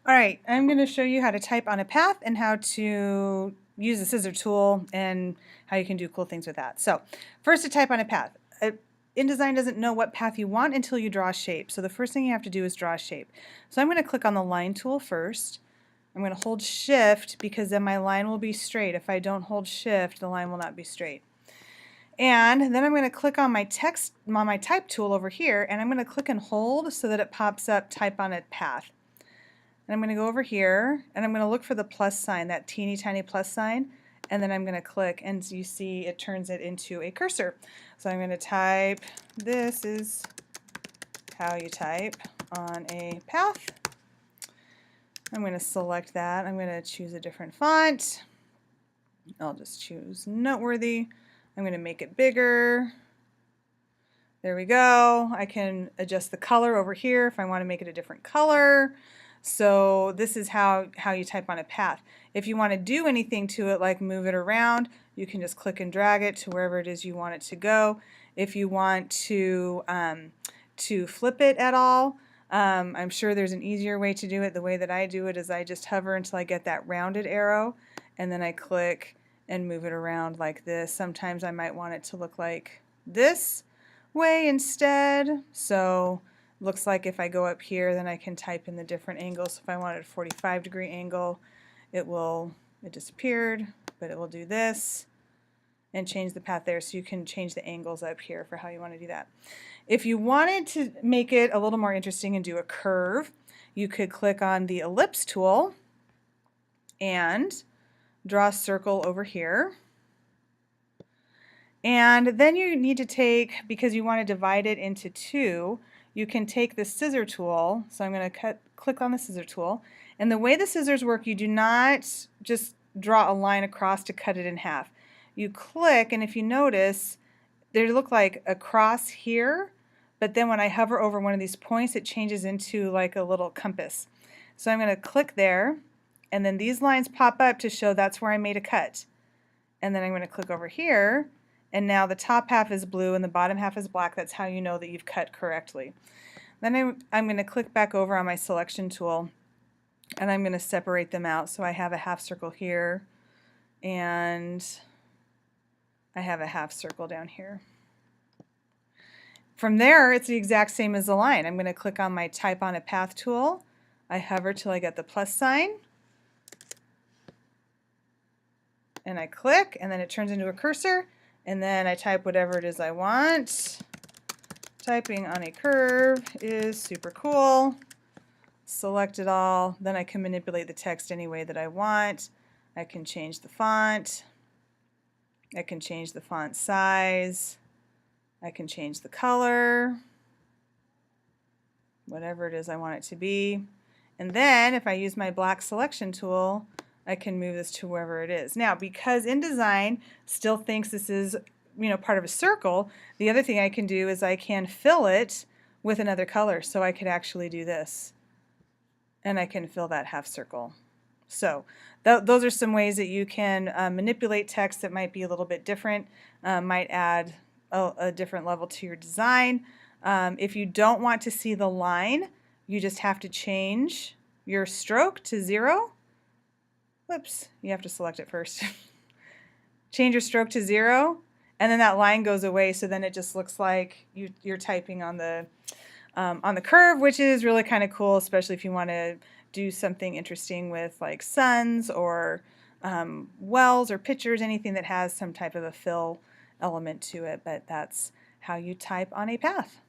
Alright, I'm going to show you how to type on a path and how to use the scissor tool and how you can do cool things with that. So, first to type on a path. InDesign doesn't know what path you want until you draw a shape. So the first thing you have to do is draw a shape. So I'm going to click on the line tool first. I'm going to hold shift because then my line will be straight. If I don't hold shift, the line will not be straight. And then I'm going to click on my type tool over here, and I'm going to click and hold so that it pops up type on a path. And I'm going to go over here and I'm going to look for the plus sign, that teeny tiny plus sign, and then I'm going to click, and you see it turns it into a cursor. So I'm going to type, this is how you type on a path. I'm going to select that. I'm going to choose a different font. I'll just choose Noteworthy. I'm going to make it bigger. There we go. I can adjust the color over here if I want to make it a different color. So this is how you type on a path. If you want to do anything to it, like move it around, you can just click and drag it to wherever it is you want it to go. If you want to flip it at all, I'm sure there's an easier way to do it. The way that I do it is I just hover until I get that rounded arrow, and then I click and move it around like this. Sometimes I might want it to look like this way instead. So looks like if I go up here, then I can type in the different angles. If I wanted a 45-degree angle, it disappeared, but it will do this and change the path there. So you can change the angles up here for how you want to do that. If you wanted to make it a little more interesting and do a curve, you could click on the ellipse tool and draw a circle over here. And then you need to take, because you want to divide it into two, you can take the scissor tool. So I'm going to click on the scissor tool. And the way the scissors work, you do not just draw a line across to cut it in half. You click, and if you notice, they look like a cross here, but then when I hover over one of these points, it changes into like a little compass. So I'm going to click there, and then these lines pop up to show that's where I made a cut. And then I'm going to click over here, and now the top half is blue and the bottom half is black. That's how you know that you've cut correctly. Then I'm going to click back over on my selection tool, and I'm going to separate them out. So I have a half circle here, and I have a half circle down here. From there, it's the exact same as the line. I'm going to click on my type on a path tool. I hover till I get the plus sign, and I click, and then it turns into a cursor, and then I type whatever it is I want. Typing on a curve is super cool. Select it all. Then I can manipulate the text any way that I want. I can change the font. I can change the font size. I can change the color. Whatever it is I want it to be. And then if I use my black selection tool, I can move this to wherever it is. Now, because InDesign still thinks this is, part of a circle, the other thing I can do is I can fill it with another color. So I could actually do this, and I can fill that half circle. So those are some ways that you can manipulate text that might be a little bit different, might add a different level to your design. If you don't want to see the line, you just have to change your stroke to 0. Whoops, you have to select it first. Change your stroke to 0, and then that line goes away, so then it just looks like you're typing on the curve, which is really kind of cool, especially if you want to do something interesting with like suns or wells or pictures, anything that has some type of a fill element to it. But that's how you type on a path.